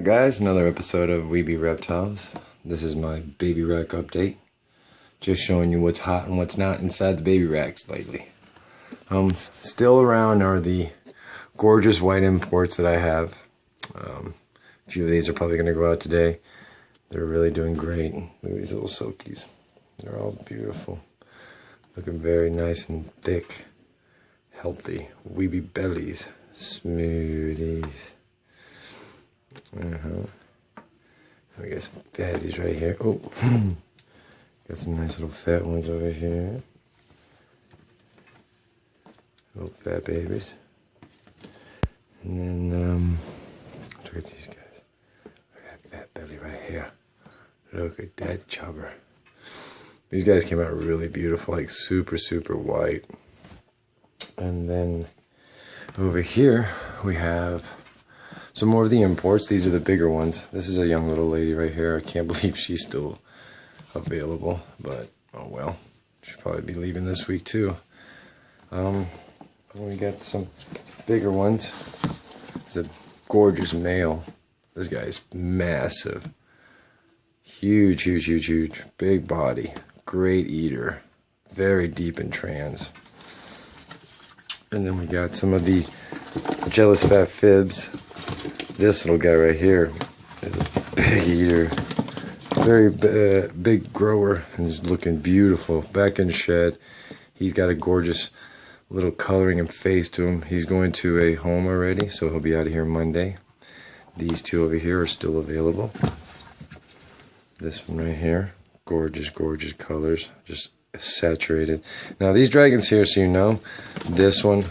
guys, another episode of Webe Reptiles. This is my baby rack update. Just showing you what's hot and what's not inside the baby racks lately. Still around are the gorgeous white imports that I have. A few of these are probably going to go out today. They're really doing great. Look at these little silkies. They're all beautiful. Looking very nice and thick. Healthy. Webe bellies. Smoothies. We got some fatties right here. Oh, got some nice little fat ones over here. Little fat babies. And then, look at these guys. Look at that fat belly right here. Look at that chubber. These guys came out really beautiful, like super, super white. And then over here we have some more of the imports. These are the bigger ones. This is a young little lady right here. I can't believe she's still available, but oh well. She'll probably be leaving this week too. We got some bigger ones. It's a gorgeous male. This guy is massive. Huge, huge, huge, huge. Big body. Great eater. Very deep in trans. And then we got some of the jealous fat fibs. This little guy right here is a big eater, very big grower, and he's looking beautiful. Back in shed, he's got a gorgeous little coloring and face to him. He's going to a home already, so he'll be out of here Monday. These two over here are still available. This one right here, gorgeous, gorgeous colors, just saturated. Now these dragons here, so you know, this one,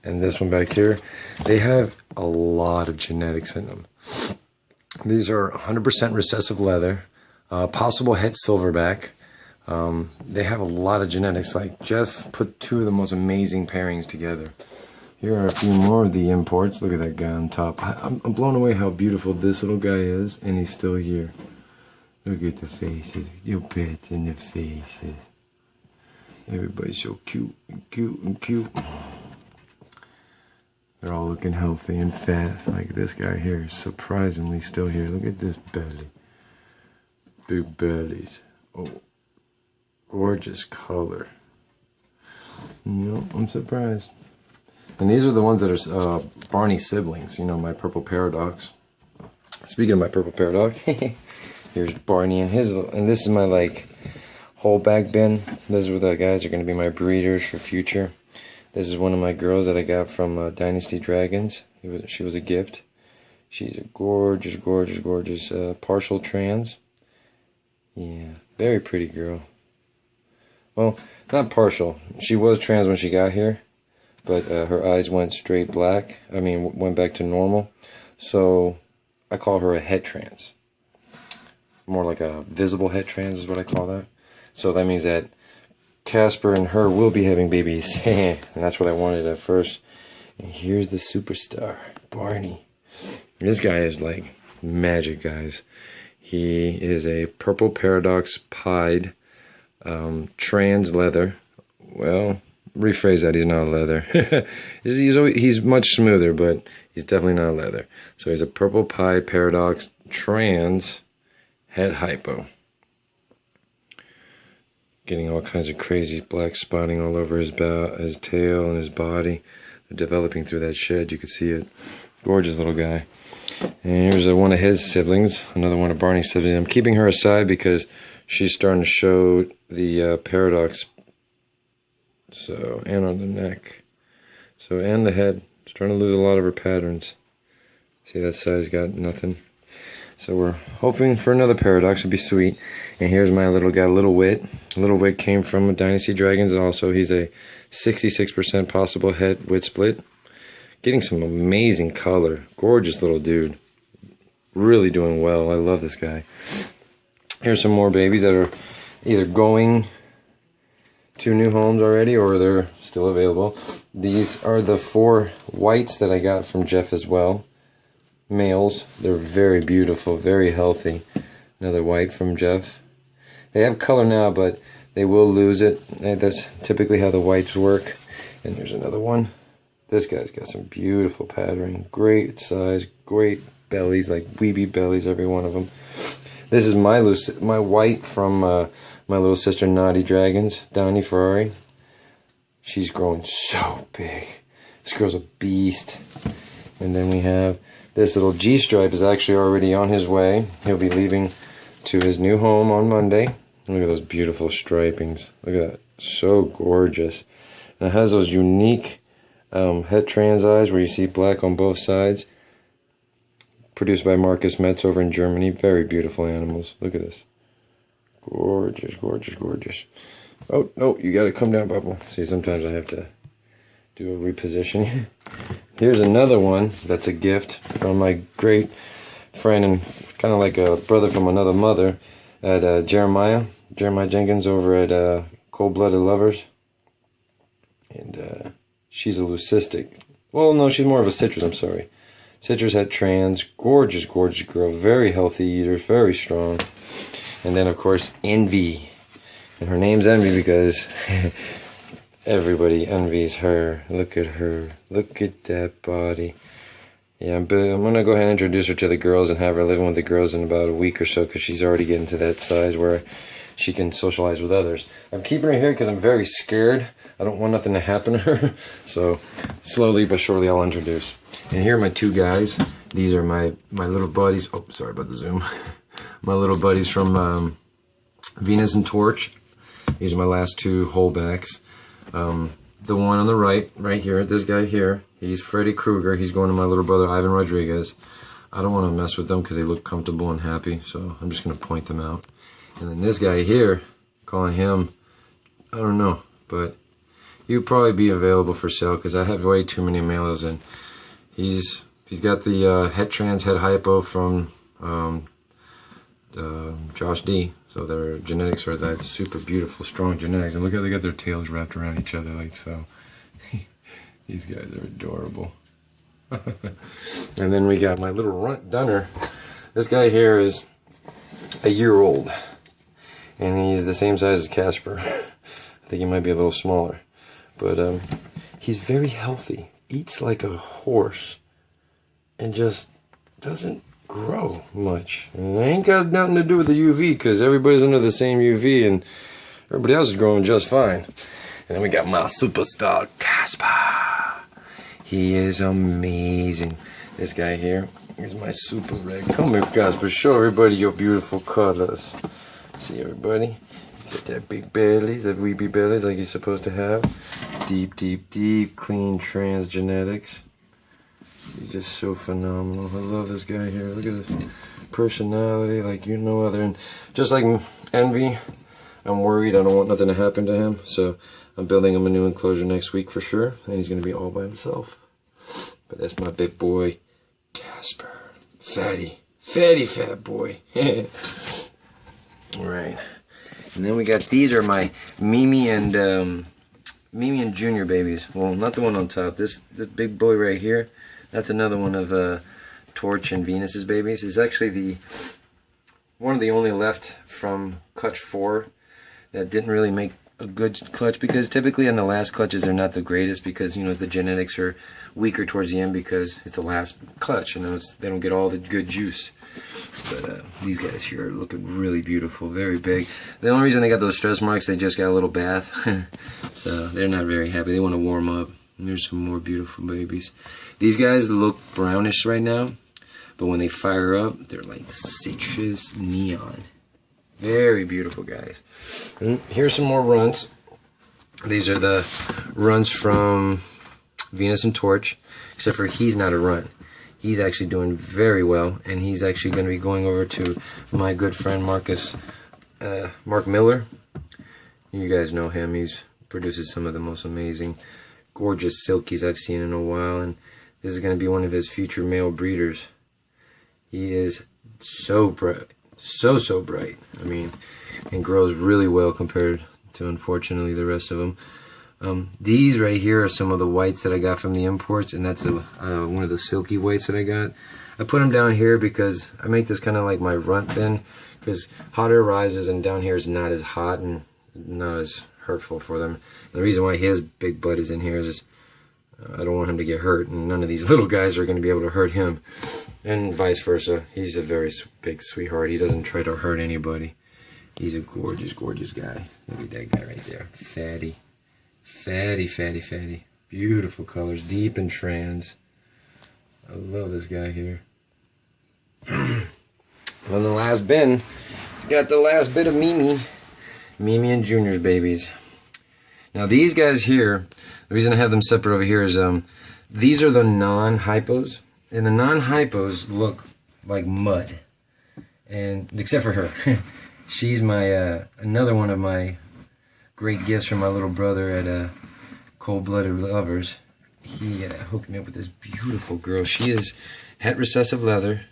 and this one back here, they have a lot of genetics in them. These are 100% recessive leather, possible het silverback. They have a lot of genetics. Like Jeff put two of the most amazing pairings together. Here are a few more of the imports. Look at that guy on top. I'm blown away how beautiful this little guy is, and he's still here. Look at the faces. You pets in the faces. Everybody's so cute and cute and cute. They're all looking healthy and fat. Like this guy here is surprisingly still here. Look at this belly. Big bellies. Oh, gorgeous color. You know, I'm surprised. And these are the ones that are Barney siblings. You know, my purple paradox. Speaking of my purple paradox, here's Barney and his, and this is my like whole bag bin. Those are the guys that are going to be my breeders for future. This is one of my girls that I got from Dynasty Dragons. She was a gift. She's a gorgeous, gorgeous, gorgeous partial trans. Yeah, very pretty girl. Well, not partial. She was trans when she got here, but her eyes went straight black. I mean, went back to normal. So I call her a het trans. More like a visible het trans is what I call that. So that means that Casper and her will be having babies. And that's what I wanted at first. And here's the superstar, Barney. This guy is like magic, guys. He is a purple paradox pied trans leather. Well, rephrase that, he's not a leather. he's much smoother, but he's definitely not a leather. So he's a purple pied paradox trans het hypo. Getting all kinds of crazy black spotting all over his tail and his body. They're developing through that shed. You can see it. Gorgeous little guy. And here's one of his siblings. Another one of Barney's siblings. I'm keeping her aside because she's starting to show the paradox. So, and on the neck. So, and the head. Starting to lose a lot of her patterns. See, that side's got nothing. So we're hoping for another paradox. It'd be sweet. And here's my little guy, Little Wit. Little Wit came from Dynasty Dragons also. He's a 66% possible het wit split. Getting some amazing color. Gorgeous little dude. Really doing well. I love this guy. Here's some more babies that are either going to new homes already or they're still available. These are the 4 whites that I got from Jeff as well. Males. They're very beautiful, very healthy. Another white from Jeff. They have color now, but they will lose it. That's typically how the whites work. And there's another one. This guy's got some beautiful patterning. Great size, great bellies, like Webe bellies, every one of them. This is my white from my little sister Naughty Dragons, Donnie Ferrari. She's growing so big. This girl's a beast. And then we have this little G-stripe is actually already on his way. He'll be leaving to his new home on Monday. Look at those beautiful stripings. Look at that. So gorgeous. And it has those unique het trans eyes where you see black on both sides. Produced by Marcus Metz over in Germany. Very beautiful animals. Look at this. Gorgeous, gorgeous, gorgeous. Oh, no, you gotta come down, Bubble. See, sometimes I have to do a repositioning. Here's another one that's a gift from my great friend and kind of like a brother from another mother at Jeremiah Jenkins over at Cold Blooded Lovers. And she's a leucistic. Well, no, she's more of a citrus, I'm sorry. Citrus het trans, gorgeous, gorgeous girl, very healthy eater, very strong. And then, of course, Envy. And her name's Envy because everybody envies her. Look at her. Look at that body. Yeah, I'm going to go ahead and introduce her to the girls and have her living with the girls in about a week or so because she's already getting to that size where she can socialize with others. I'm keeping her here because I'm very scared. I don't want nothing to happen to her. So, slowly but surely I'll introduce. And here are my two guys. These are my little buddies. Oh, sorry about the zoom. My little buddies from Venus and Torch. These are my last two holdbacks. The one on the right here, this guy here, he's Freddy Krueger. He's going to my little brother Ivan Rodriguez. I don't want to mess with them because they look comfortable and happy, so I'm just going to point them out. And then this guy here, calling him, I don't know, but he'll probably be available for sale because I have way too many males, and he's got the het trans het hypo from Josh D. So their genetics are that super beautiful, strong genetics. And look how they got their tails wrapped around each other like so. These guys are adorable. And then we got my little runt Dunner. This guy here is a year old. And he's the same size as Casper. I think he might be a little smaller. But he's very healthy. Eats like a horse. And just doesn't grow much. And it ain't got nothing to do with the UV because everybody's under the same UV and everybody else is growing just fine. And then we got my superstar Casper. He is amazing. This guy here is my super red. Come here, Casper. Show everybody your beautiful colors. See everybody? Get that big bellies, that weepy bellies like you're supposed to have. Deep, deep, deep, clean trans genetics. He's just so phenomenal. I love this guy here. Look at his personality like you no other. And just like Envy, I'm worried. I don't want nothing to happen to him. So I'm building him a new enclosure next week for sure. And he's going to be all by himself. But that's my big boy, Casper. Fatty. Fatty fat boy. Alright. And then we got, these are my Mimi and Junior babies. Well, not the one on top. This big boy right here. That's another one of Torch and Venus's babies. It's actually one of the only left from clutch 4 that didn't really make a good clutch because typically in the last clutches they're not the greatest because you know the genetics are weaker towards the end because it's the last clutch. You know they don't get all the good juice. But these guys here are looking really beautiful, very big. The only reason they got those stress marks, they just got a little bath, so they're not very happy. They want to warm up. And there's some more beautiful babies. These guys look brownish right now, but when they fire up, they're like citrus neon. Very beautiful guys. And here's some more runts. These are the runts from Venus and Torch, except for he's not a runt. He's actually doing very well, and he's actually going to be going over to my good friend Mark Miller. You guys know him. He's produces some of the most amazing, gorgeous silkies I've seen in a while, and this is going to be one of his future male breeders. He is so bright, so bright. I mean, and grows really well compared to, unfortunately, the rest of them. These right here are some of the whites that I got from the imports, and that's one of the silky whites that I got. I put them down here because I make this kind of like my runt bin, because hot air rises and down here is not as hot and not as hurtful for them. And the reason why his big butt is in here is just, I don't want him to get hurt, and none of these little guys are going to be able to hurt him, and vice versa. He's a very big sweetheart. He doesn't try to hurt anybody. He's a gorgeous, gorgeous guy. Look at that guy right there. Fatty. Fatty, fatty, fatty. Beautiful colors, deep and trans. I love this guy here. On the last bin, got the last bit of Mimi. Mimi and Junior's babies. Now these guys here, the reason I have them separate over here is these are the non-hypos. And the non-hypos look like mud. And except for her. She's my another one of my great gifts from my little brother at Cold-Blooded Lovers. He hooked me up with this beautiful girl. She is het recessive leather,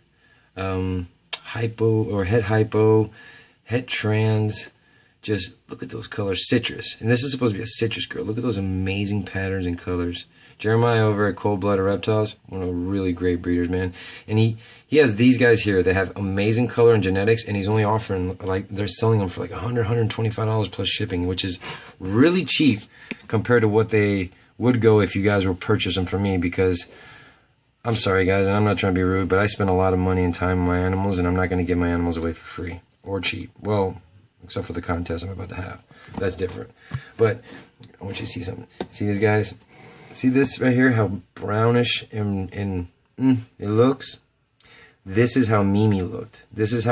hypo or het hypo, het trans. Just look at those colors, citrus. And this is supposed to be a citrus girl. Look at those amazing patterns and colors. Jeremiah over at Cold-Blooded Reptiles, one of the really great breeders, man. And he has these guys here that have amazing color and genetics, and he's only offering, like, they're selling them for like $100, $125 plus shipping, which is really cheap compared to what they would go if you guys were purchase them from me, because I'm sorry guys, and I'm not trying to be rude, but I spend a lot of money and time on my animals, and I'm not going to give my animals away for free or cheap. Well, except for the contest I'm about to have. That's different. But I want you to see something. See these guys? See this right here? How brownish and it looks? This is how Mimi looked. This is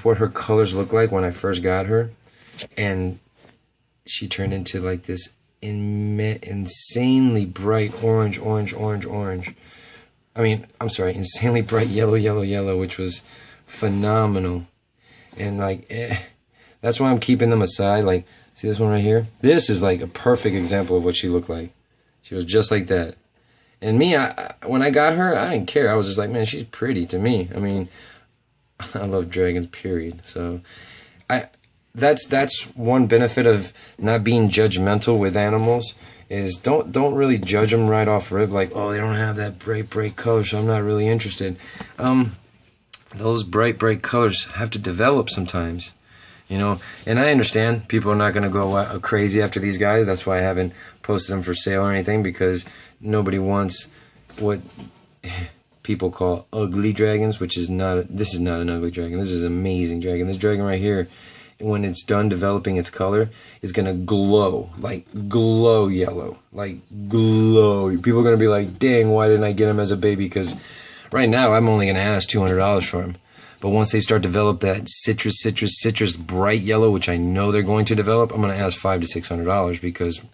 what her colors looked like when I first got her. And she turned into like this insanely bright orange. I mean, I'm sorry, insanely bright yellow, which was phenomenal. And like, that's why I'm keeping them aside. Like, see this one right here? This is like a perfect example of what she looked like. She was just like that. And me, when I got her, I didn't care. I was just like, man, she's pretty to me. I mean, I love dragons, period. So, that's one benefit of not being judgmental with animals, is don't really judge them right off rip, like, oh, they don't have that bright color, so I'm not really interested. Those bright colors have to develop sometimes, you know. And I understand people are not going to go crazy after these guys. That's why I haven't posted them for sale or anything, because nobody wants what people call ugly dragons, which is not. This is not an ugly dragon. This is an amazing dragon. This dragon right here, when it's done developing its color, is gonna glow, like glow yellow, like glow. People are gonna be like, dang, why didn't I get him as a baby? Because right now I'm only gonna ask $200 for him. But once they start develop that citrus bright yellow, which I know they're going to develop, I'm gonna ask $500 to $600, because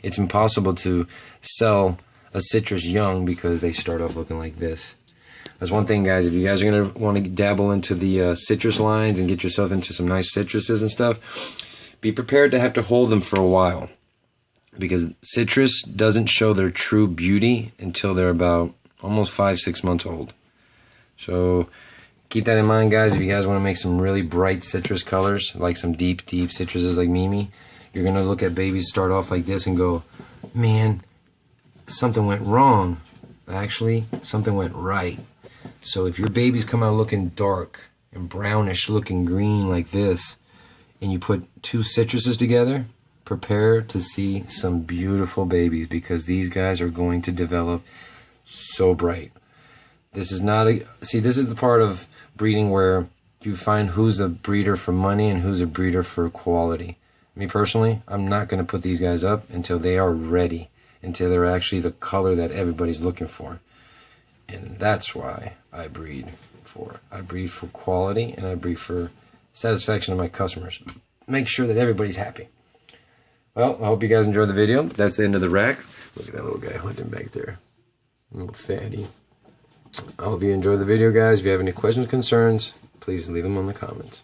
it's impossible to sell a citrus young because they start off looking like this. That's one thing, guys. If you guys are going to want to dabble into the citrus lines and get yourself into some nice citruses and stuff, be prepared to have to hold them for a while, because citrus doesn't show their true beauty until they're about almost 5-6 months old. So keep that in mind, guys. If you guys want to make some really bright citrus colors, like some deep citruses like Mimi, you're going to look at babies start off like this and go, man, something went wrong. Actually, something went right. So if your babies come out looking dark and brownish looking green like this, and you put two citruses together, prepare to see some beautiful babies, because these guys are going to develop so bright. This is not a, see, this is the part of breeding where you find who's a breeder for money and who's a breeder for quality. Me personally, I'm not going to put these guys up until they are ready, until they're actually the color that everybody's looking for. And that's why I breed for. I breed for quality, and I breed for satisfaction of my customers. Make sure that everybody's happy. Well, I hope you guys enjoyed the video. That's the end of the rack. Look at that little guy hunting back there. Little fatty. I hope you enjoyed the video, guys. If you have any questions, concerns, please leave them in the comments.